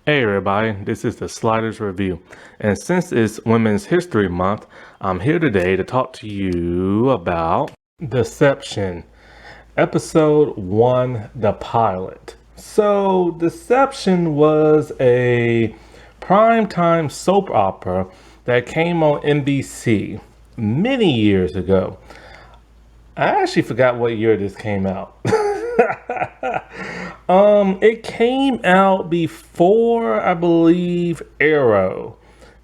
Hey everybody, this is the Sliders Review, and since it's Women's History Month, I'm here today to talk to you about Deception, Episode 1, The Pilot. So, Deception was a primetime soap opera that came on NBC many years ago. I actually forgot what year this came out. It came out before, I believe, Arrow,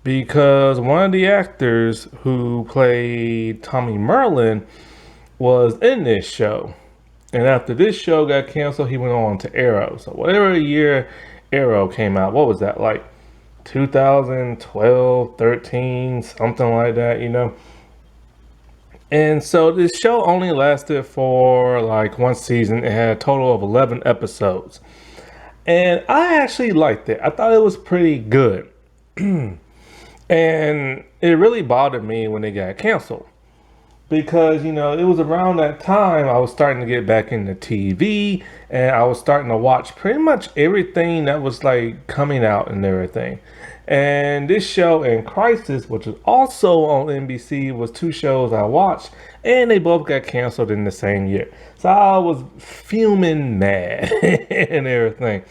because one of the actors who played Tommy Merlin was in this show. And after this show got canceled, he went on to Arrow. So whatever year Arrow came out, what was that, like 2012, 13, something like that, you know? And so this show only lasted for like one season. It had a total of 11 episodes. And I actually liked it. I thought it was pretty good. And it really bothered me when it got canceled. Because, you know, it was around that time I was starting to get back into TV. And I was starting to watch pretty much everything that was like coming out and everything. And this show and Crisis, which was also on NBC, was two shows I watched, and they both got canceled in the same year. So I was fuming mad and everything.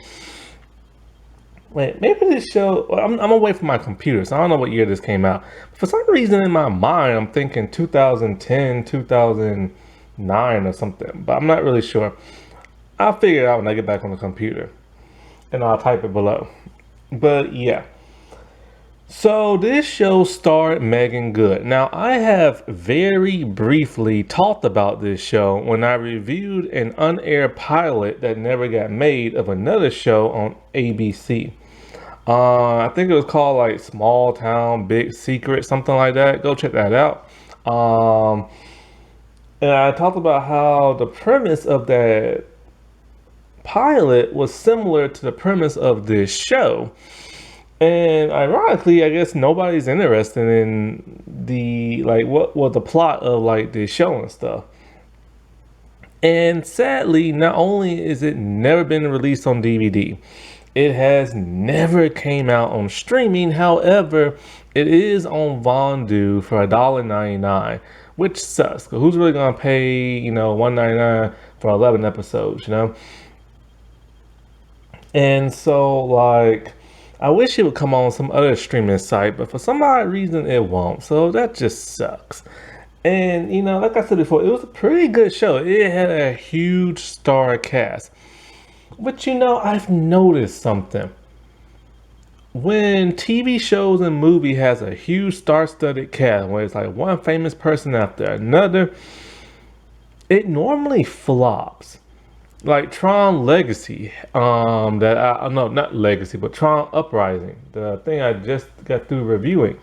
Wait, maybe this show, I'm away from my computer, so I don't know what year this came out. For some reason in my mind, I'm thinking 2010, 2009 or something, but I'm not really sure. I'll figure it out when I get back on the computer, and I'll type it below. But yeah. So this show starred Meagan Good. Now I have very briefly talked about this show when I reviewed an unaired pilot that never got made of another show on ABC. I think it was called like Small Town Big Secret, something like that. Go check that out. And I talked about how the premise of that pilot was similar to the premise of this show. And ironically, I guess nobody's interested in the what was the plot of like this show and stuff. And sadly, not only is it never been released on DVD, it has never came out on streaming. However, it is on Vudu for $1.99, which sucks. Cause who's really gonna pay, you know, $1.99 for 11 episodes, you know? And so like, I wish it would come on some other streaming site, but for some odd reason it won't. So that just sucks. And, you know, like I said before, it was a pretty good show. It had a huge star cast. But, you know, I've noticed something. When TV shows and movie has a huge star-studded cast, where it's like one famous person after another, it normally flops. Like Tron Legacy, no, not Legacy, but Tron Uprising, the thing I just got through reviewing.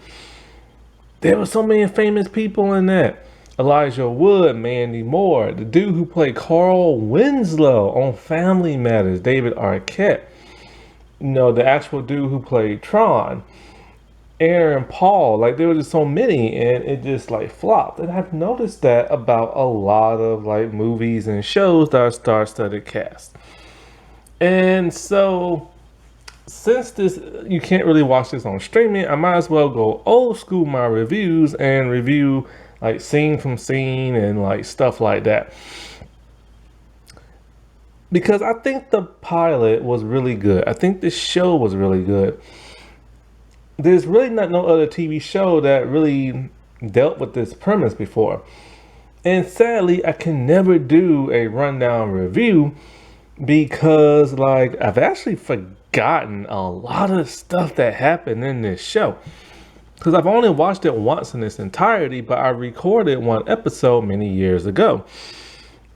There were so many famous people in that. Elijah Wood, Mandy Moore, the dude who played Carl Winslow on Family Matters, David Arquette. You know, the actual dude who played Tron, Aaron Paul. Like there were just so many, and it just like flopped. And I've noticed that about a lot of like movies and shows that are star-studded cast. And so since this you can't really watch this on streaming, I might as well go old school my reviews and review like scene from scene and like stuff like that. Because I think the pilot was really good. I think this show was really good. There's really not no other TV show that really dealt with this premise before. And sadly, I can never do a rundown review because like I've actually forgotten a lot of stuff that happened in this show. Because I've only watched it once in its entirety, but I recorded one episode many years ago.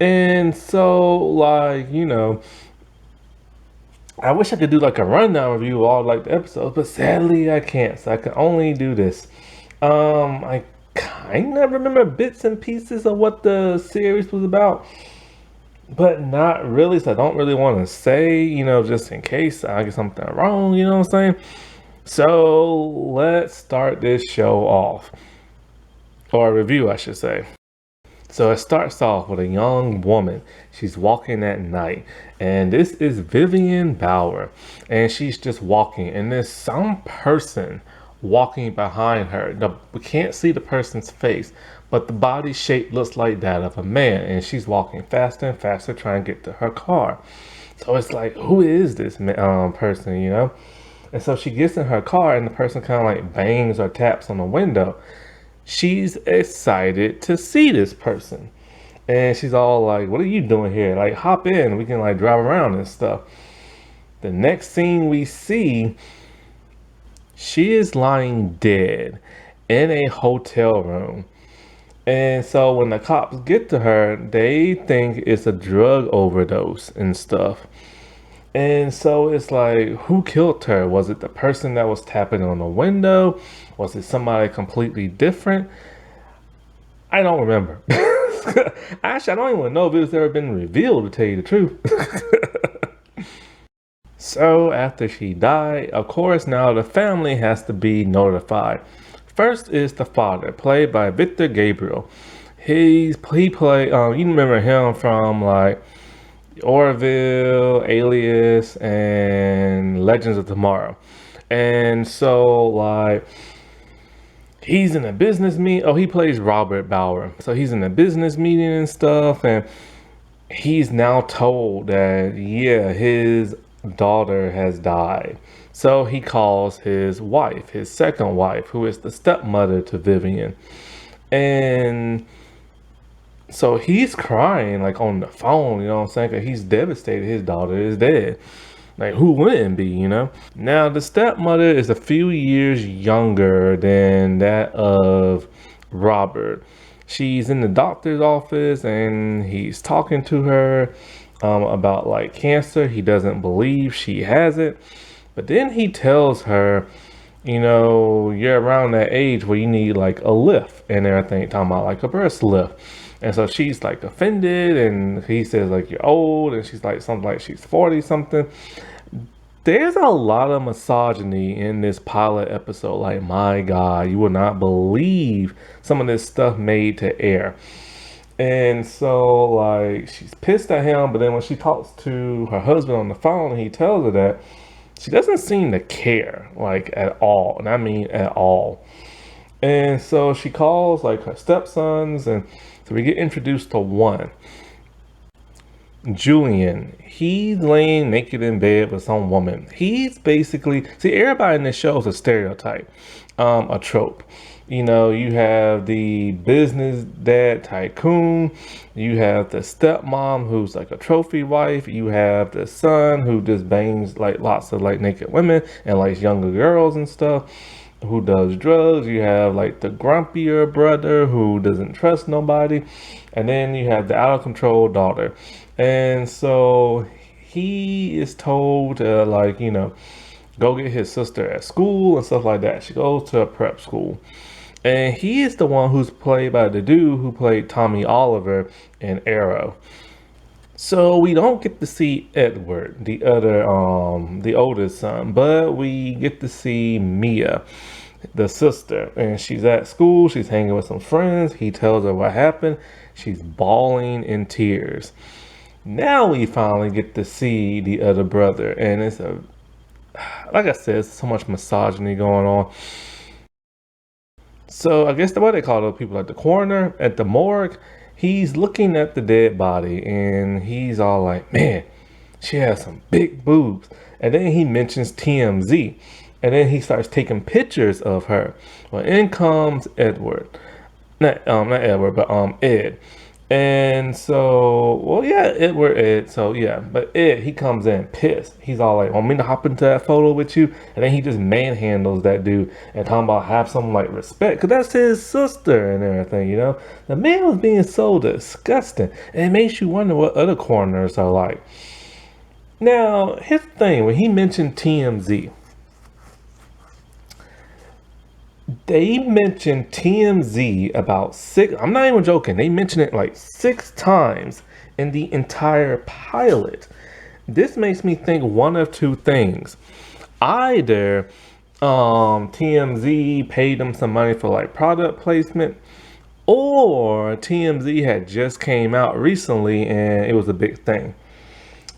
And so like, you know, I wish I could do like a rundown review of all like the episodes, but sadly I can't. So I can only do this. I kind of remember bits and pieces of what the series was about, but not really. So I don't really want to say, you know, just in case I get something wrong, you know what I'm saying? So let's start this show off, or a review, I should say. So it starts off with a young woman. She's walking at night, and this is Vivian Bauer, and she's just walking, and there's some person walking behind her. We can't see the person's face, but the body shape looks like that of a man, and she's walking faster and faster trying to get to her car. So it's like, who is this person, you know? And so she gets in her car, and the person kind of like bangs or taps on the window. She's excited to see this person. And she's all like, what are you doing here? Like, hop in. We can like drive around and stuff. The next scene we see, she is lying dead in a hotel room. And so when the cops get to her, they think it's a drug overdose and stuff. And so it's like, who killed her? Was it the person that was tapping on the window? Was it somebody completely different? I don't remember. Actually, I don't even know if it's ever been revealed, to tell you the truth. So after she died, of course, now the family has to be notified. First is the father, played by Victor Gabriel. He played, you remember him from like Orville, Alias, and Legends of Tomorrow. And so like he's in a business meeting. Oh, he plays Robert Bauer. So he's in a business meeting and stuff, and he's now told that yeah, his daughter has died. So he calls his wife, his second wife, who is the stepmother to Vivian. And so he's crying like on the phone, you know what I'm saying? 'Cause he's devastated his daughter is dead. Like, who wouldn't be, you know? Now, the stepmother is a few years younger than that of Robert. She's in the doctor's office and he's talking to her about like cancer. He doesn't believe she has it. But then he tells her, you know, you're around that age where you need like a lift and everything, talking about like a breast lift. And so she's like offended, and he says like you're old, and she's like something like she's 40 something. There's a lot of misogyny in this pilot episode. Like, my God, you will not believe some of this stuff made to air. And so like she's pissed at him, but then when she talks to her husband on the phone, he tells her that she doesn't seem to care like at all, and I mean at all. And so she calls like her stepsons, and so we get introduced to one, Julian. He's laying naked in bed with some woman. He's basically, see, everybody in this show is a stereotype, a trope. You know, you have the business dad tycoon, you have the stepmom who's like a trophy wife, you have the son who just bangs like lots of like naked women and like younger girls and stuff, who does drugs. You have like the grumpier brother who doesn't trust nobody, and then you have the out of control daughter. And so he is told to like, you know, go get his sister at school and stuff like that. She goes to a prep school, and he is the one who's played by the dude who played Tommy Oliver in Arrow. So we don't get to see Edward, the oldest son, but we get to see Mia, the sister, and she's at school. She's hanging with some friends. He tells her what happened. She's bawling in tears. Now we finally get to see the other brother, and it's like I said, it's so much misogyny going on. So I guess the way they call those people, like the coroner at the morgue, he's looking at the dead body and he's all like, man, she has some big boobs. And then he mentions TMZ, and then he starts taking pictures of her. Well, in comes Edward, not Edward, but Ed. And so, well, yeah, Edward, Ed. So yeah, but Ed, he comes in pissed. He's all like, want me to hop into that photo with you? And then he just manhandles that dude and talking about have some like respect, because that's his sister and everything, you know? The man was being so disgusting. And it makes you wonder what other coroners are like. Now, here's the thing, when he mentioned TMZ, they mentioned TMZ about six, I'm not even joking, they mentioned it like 6 times in the entire pilot. This makes me think one of two things. Either TMZ paid them some money for like product placement, or TMZ had just came out recently and it was a big thing.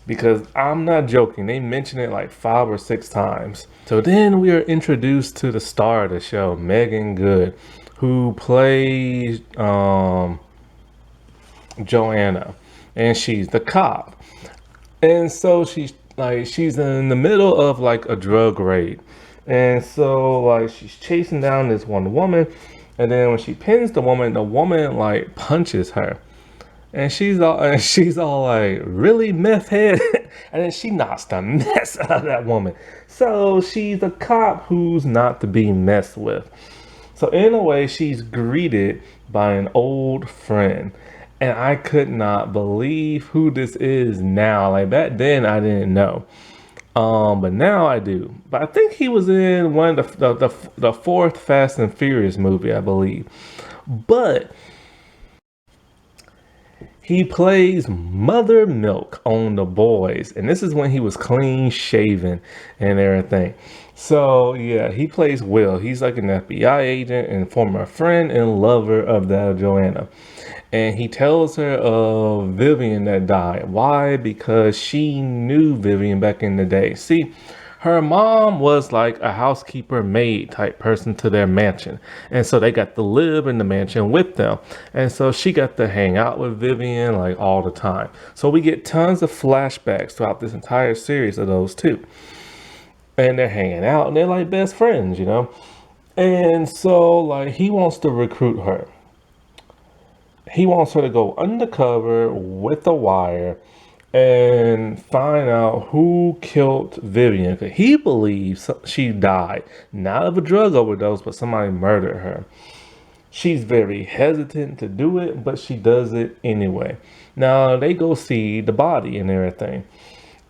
Because I'm not joking, they mention it like 5 or 6 times. So then we are introduced to the star of the show, Megan Good, who plays Joanna, and she's the cop. And so she's in the middle of like a drug raid. And so like she's chasing down this one woman, and then when she pins the woman like punches her. And she's all like, really, meth head? And then she knocks the mess out of that woman. So she's a cop who's not to be messed with. So in a way, she's greeted by an old friend. And I could not believe who this is now. Like back then I didn't know. But now I do. But I think he was in one of the fourth Fast and Furious movie, I believe. But he plays Mother Milk on The Boys, and this is when he was clean shaven and everything. So yeah, he plays Will. He's like an FBI agent and former friend and lover of that Joanna. And he tells her of Vivian that died. Why? Because she knew Vivian back in the day. See, her mom was like a housekeeper maid type person to their mansion. And so they got to live in the mansion with them. And so she got to hang out with Vivian like all the time. So we get tons of flashbacks throughout this entire series of those two. And they're hanging out and they're like best friends, you know? And so like he wants to recruit her. He wants her to go undercover with a wire and find out who killed Vivian. 'Cause he believes she died, not of a drug overdose, but somebody murdered her. She's very hesitant to do it, but she does it anyway. Now they go see the body and everything.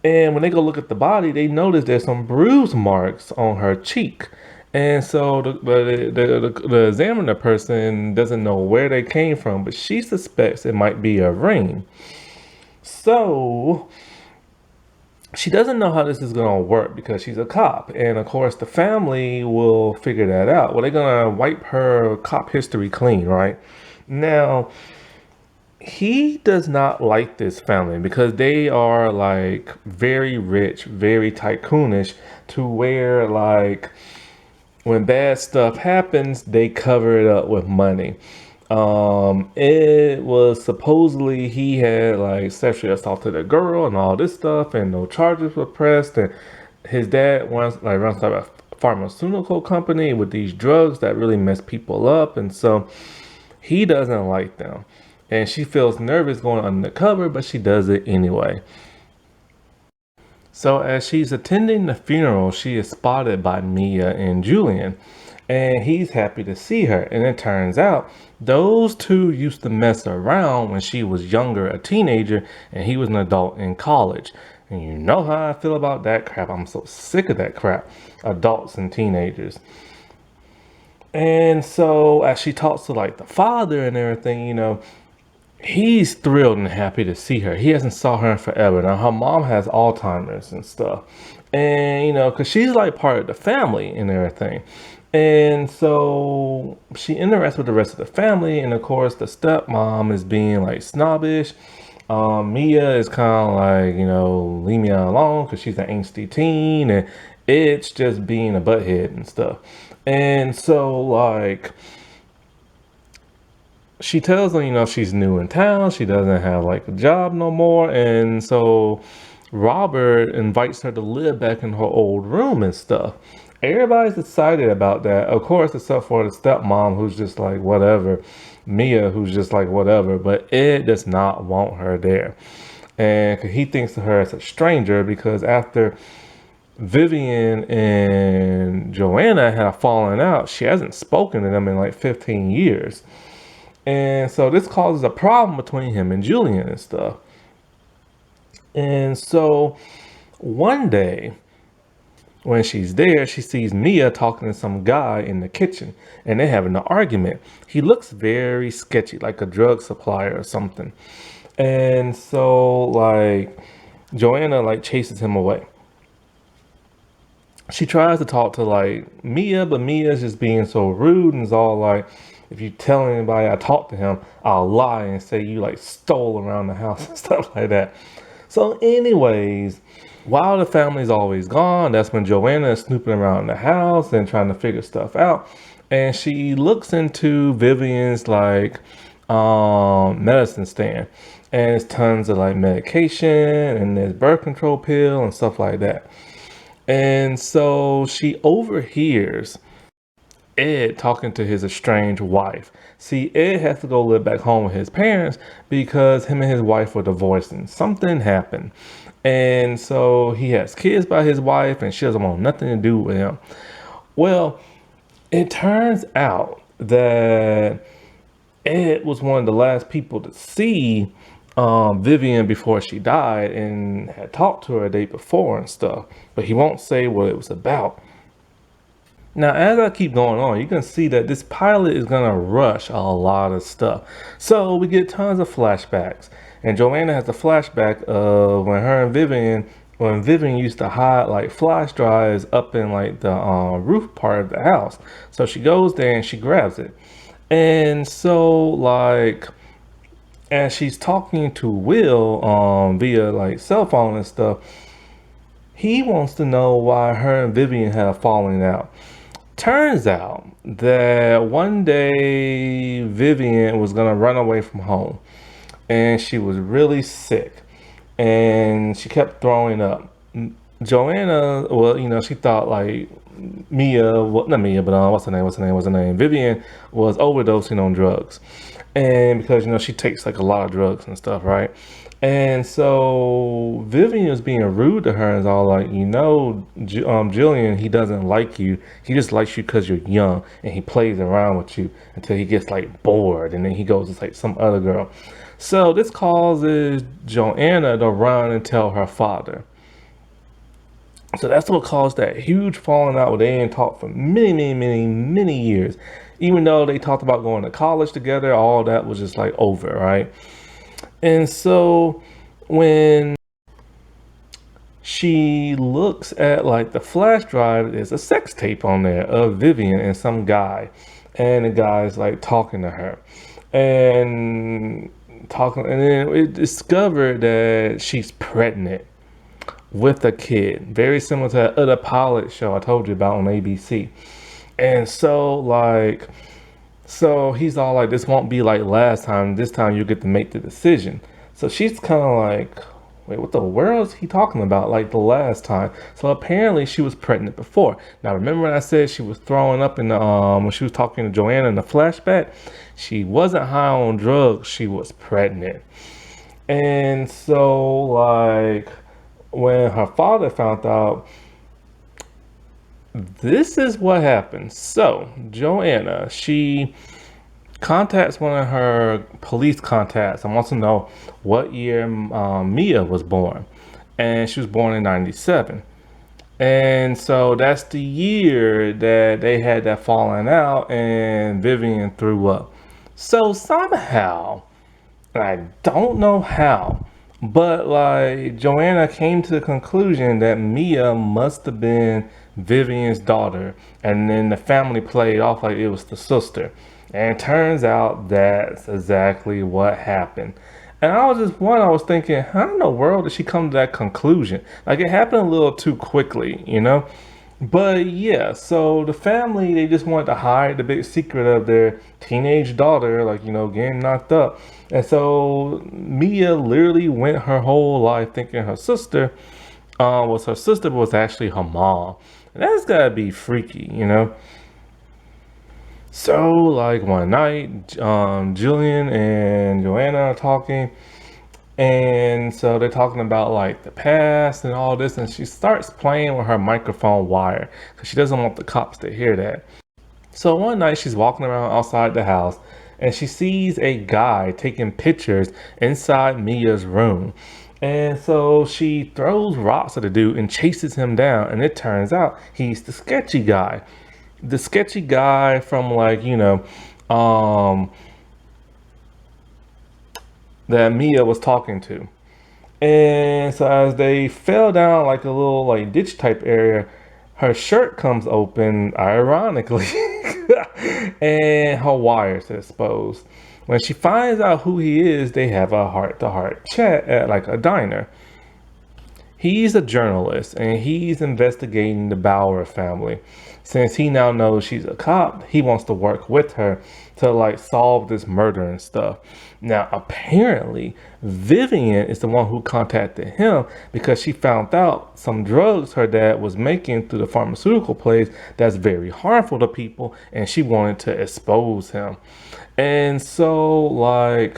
And when they go look at the body, they notice there's some bruise marks on her cheek. And so the examiner person doesn't know where they came from, but she suspects it might be a ring. So she doesn't know how this is going to work because she's a cop. And of course, the family will figure that out. Well, they're going to wipe her cop history clean, right? Now, he does not like this family because they are like very rich, very tycoonish to where like when bad stuff happens, they cover it up with money. It was supposedly he had like sexually assaulted a girl and all this stuff, and no charges were pressed. And his dad runs like a pharmaceutical company with these drugs that really mess people up, and so he doesn't like them. And she feels nervous going undercover, but she does it anyway. So as she's attending the funeral, she is spotted by Mia and Julian, and he's happy to see her. And it turns out those two used to mess around when she was younger, a teenager, and he was an adult in college. And you know how I feel about that crap. I'm so sick of that crap. Adults and teenagers. And so as she talks to like the father and everything, you know, he's thrilled and happy to see her. He hasn't saw her in forever. Now her mom has Alzheimer's and stuff. And you know, cause she's like part of the family and everything. And so she interacts with the rest of the family. And of course the stepmom is being like snobbish. Mia is kind of like, you know, leave me alone because she's an angsty teen and it's just being a butthead and stuff. And so like she tells them, you know, she's new in town. She doesn't have like a job no more. And so Robert invites her to live back in her old room and stuff. Everybody's excited about that, of course, except for the stepmom who's just like, whatever. Mia, who's just like, whatever. But Ed does not want her there. And he thinks of her as a stranger because after Vivian and Joanna have fallen out, she hasn't spoken to them in like 15 years. And so this causes a problem between him and Julian and stuff. And so one day when she's there, she sees Mia talking to some guy in the kitchen and they're having an argument. He looks very sketchy, like a drug supplier or something. And so like Joanna like chases him away. She tries to talk to like Mia, but Mia's just being so rude and is all like, if you tell anybody I talked to him, I'll lie and say you like stole around the house and stuff like that. So, anyways, while the family's always gone, that's when Joanna is snooping around the house and trying to figure stuff out. And she looks into Vivian's like medicine stand. And it's tons of like medication and there's birth control pill and stuff like that. And so she overhears Ed talking to his estranged wife. See, Ed has to go live back home with his parents because him and his wife were divorcing. Something happened. And so he has kids by his wife and she doesn't want nothing to do with him. Well, it turns out that Ed was one of the last people to see Vivian before she died and had talked to her a day before and stuff, but he won't say what it was about. Now, as I keep going on, you can see that this pilot is going to rush a lot of stuff. So we get tons of flashbacks. And Joanna has a flashback of when Vivian used to hide like flash drives up in like the roof part of the house. So she goes there and she grabs it. And so like, as she's talking to Will via like cell phone and stuff, he wants to know why her and Vivian had a falling out. Turns out that one day Vivian was gonna run away from home and she was really sick and she kept throwing up. Joanna, well, she thought like Mia, well, not Mia, but what's her name? Vivian was overdosing on drugs. And because, she takes like a lot of drugs and stuff, right? And so Vivian was being rude to her and is all like, Jillian, he doesn't like you. He just likes you because you're young and he plays around with you until he gets like bored and then he goes to like some other girl. So this causes Joanna to run and tell her father. So that's what caused that huge falling out where they didn't talk for many years. Even though they talked about going to college together, all that was just like over, right? And so when she looks at like the flash drive, there's a sex tape on there of Vivian and some guy. And the guy's like talking to her. And then it discovered that she's pregnant with a kid, very similar to that other pilot show I told you about on ABC. And so he's all like, this won't be like last time. This time you get to make the decision. So she's kind of like, wait, what the world is he talking about? Like the last time. So apparently she was pregnant before. Now remember when I said she was throwing up in the when she was talking to Joanna in the flashback? She wasn't high on drugs. She was pregnant. And so like when her father found out, this is what happened. So Joanna, she contacts one of her police contacts and wants to know what year Mia was born. And she was born in 97. And so that's the year that they had that falling out and Vivian threw up. So somehow, I don't know how, but like Joanna came to the conclusion that Mia must have been Vivian's daughter, and then the family played off like it was the sister. And it turns out that's exactly what happened. And I was thinking, how in the world did she come to that conclusion? Like it happened a little too quickly, But yeah, so the family, they just wanted to hide the big secret of their teenage daughter, like, getting knocked up. And so Mia literally went her whole life thinking her sister was actually her mom. And that's gotta be freaky, So like one night, Jillian and Joanna are talking. And so they're talking about like the past and all this, and she starts playing with her microphone wire because she doesn't want the cops to hear that. So one night she's walking around outside the house and she sees a guy taking pictures inside Mia's room. And so she throws rocks at the dude and chases him down, and it turns out he's the sketchy guy. The sketchy guy from like, that Mia was talking to. And so as they fell down like a little like ditch type area, her shirt comes open, ironically. And her wires are exposed. When she finds out who he is, they have a heart-to-heart chat at like a diner. He's a journalist and he's investigating the Bauer family. Since he now knows she's a cop, he wants to work with her to like solve this murder and stuff. Now, apparently, Vivian is the one who contacted him because she found out some drugs her dad was making through the pharmaceutical place that's very harmful to people, and she wanted to expose him. And so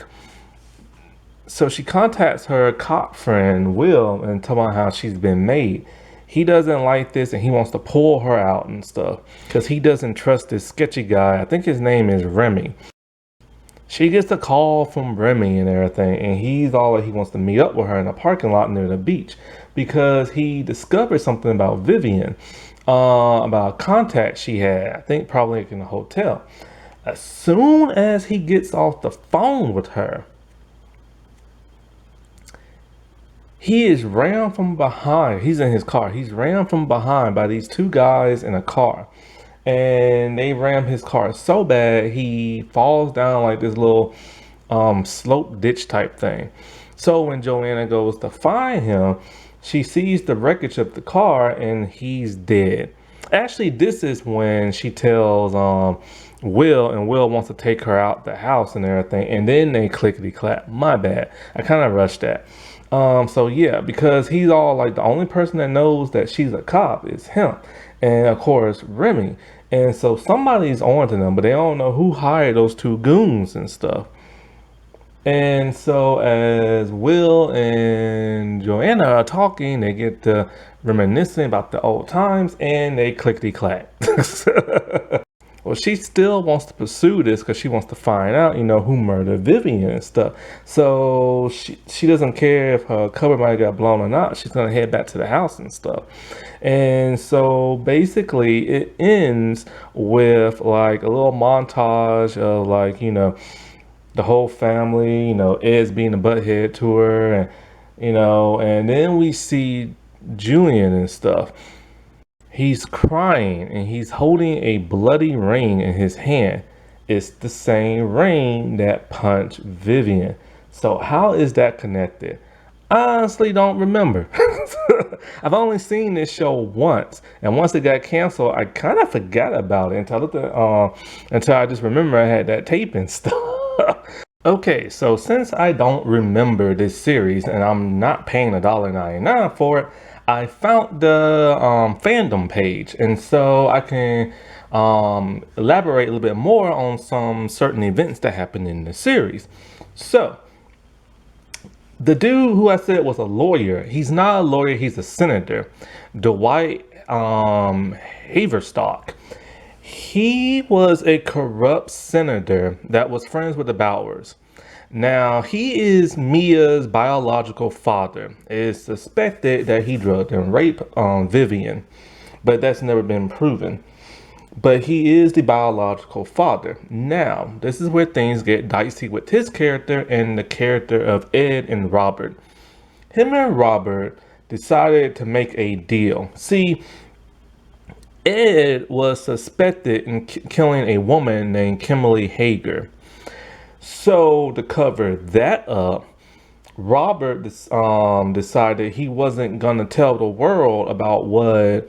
she contacts her cop friend Will and tell her how she's been made. He doesn't like this and he wants to pull her out and stuff because he doesn't trust this sketchy guy. I think his name is Remy. She gets a call from Remy and everything, and he's all like he wants to meet up with her in a parking lot near the beach because he discovered something about Vivian, about a contact she had, I think probably in a hotel. As soon as he gets off the phone with her, he is rammed from behind. He's in his car. He's rammed from behind by these two guys in a car. And they ram his car so bad he falls down like this little slope ditch type thing. So when Joanna goes to find him, she sees the wreckage of the car and he's dead. Actually, this is when she tells Will, and Will wants to take her out the house and everything, and then they clickety clap. My bad. I kind of rushed that. So yeah, because he's all like the only person that knows that she's a cop is him, and of course Remy. And so somebody's on to them, but they don't know who hired those two goons and stuff. And so as Will and Joanna are talking, they get to reminiscing about the old times, and they clickety clack. Well, she still wants to pursue this because she wants to find out, who murdered Vivian and stuff. So she doesn't care if her cover might have got blown or not. She's going to head back to the house and stuff. And so basically it ends with like a little montage of like, the whole family, Ed's being a butthead to her, and then we see Julian and stuff. He's crying and he's holding a bloody ring in his hand. It's the same ring that punched Vivian. So how is that connected? I honestly don't remember. I've only seen this show once, and once it got canceled, I kind of forgot about it until I just remember I had that tape and stuff. Okay, so since I don't remember this series and I'm not paying $1.99 for it, I found the fandom page, and so I can elaborate a little bit more on some certain events that happened in the series. So, the dude who I said was a lawyer, he's not a lawyer, he's a senator, Dwight Haverstock. He was a corrupt senator that was friends with the Bowers. Now, he is Mia's biological father. It is suspected that he drugged and raped Vivian, but that's never been proven. But he is the biological father. Now, this is where things get dicey with his character and the character of Ed and Robert. Him and Robert decided to make a deal. See, Ed was suspected in killing a woman named Kimberly Hager. So to cover that up, Robert decided he wasn't gonna tell the world about what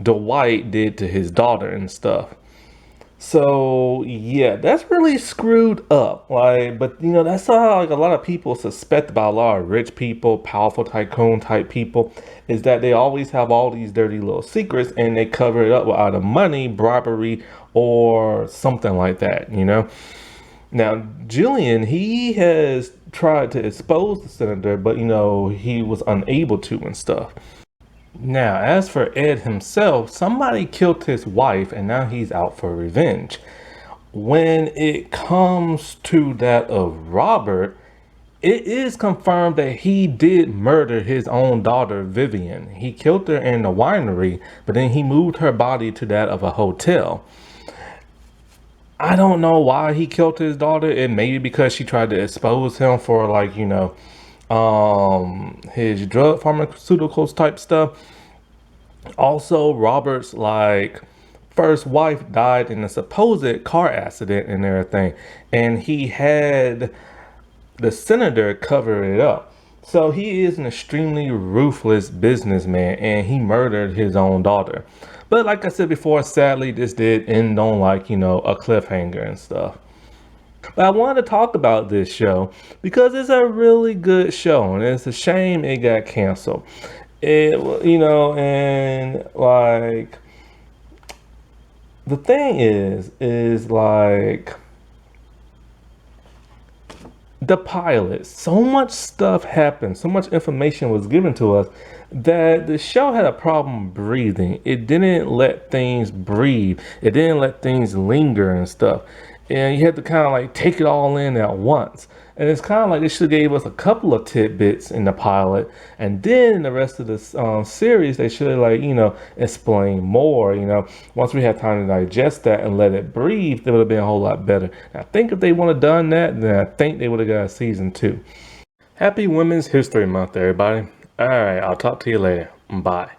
Dwight did to his daughter and stuff. So yeah, that's really screwed up. But that's how like a lot of people suspect about a lot of rich people, powerful tycoon type people, is that they always have all these dirty little secrets and they cover it up with either money, bribery, or something like that. Now, Julian, he has tried to expose the senator, but he was unable to and stuff. Now, as for Ed himself, somebody killed his wife and now he's out for revenge. When it comes to that of Robert, it is confirmed that he did murder his own daughter, Vivian. He killed her in the winery, but then he moved her body to that of a hotel. I don't know why he killed his daughter. It may be because she tried to expose him for his drug pharmaceuticals type stuff. Also, Robert's first wife died in a supposed car accident and everything, and he had the senator cover it up. So he is an extremely ruthless businessman, and he murdered his own daughter. But like I said before, sadly, this did end on like, a cliffhanger and stuff. But I wanted to talk about this show because it's a really good show, and it's a shame it got canceled. And like the thing is like the pilot, so much stuff happened, so much information was given to us that the show had a problem breathing. It didn't let things breathe, it didn't let things linger and stuff. And you had to kind of like take it all in at once. And it's kind of like they should have gave us a couple of tidbits in the pilot, and then in the rest of the series they should have like explained more. Once we had time to digest that and let it breathe, it would have been a whole lot better. And I think if they would have done that, then I think they would have got a season 2. Happy Women's History Month, everybody. All right, I'll talk to you later. Bye.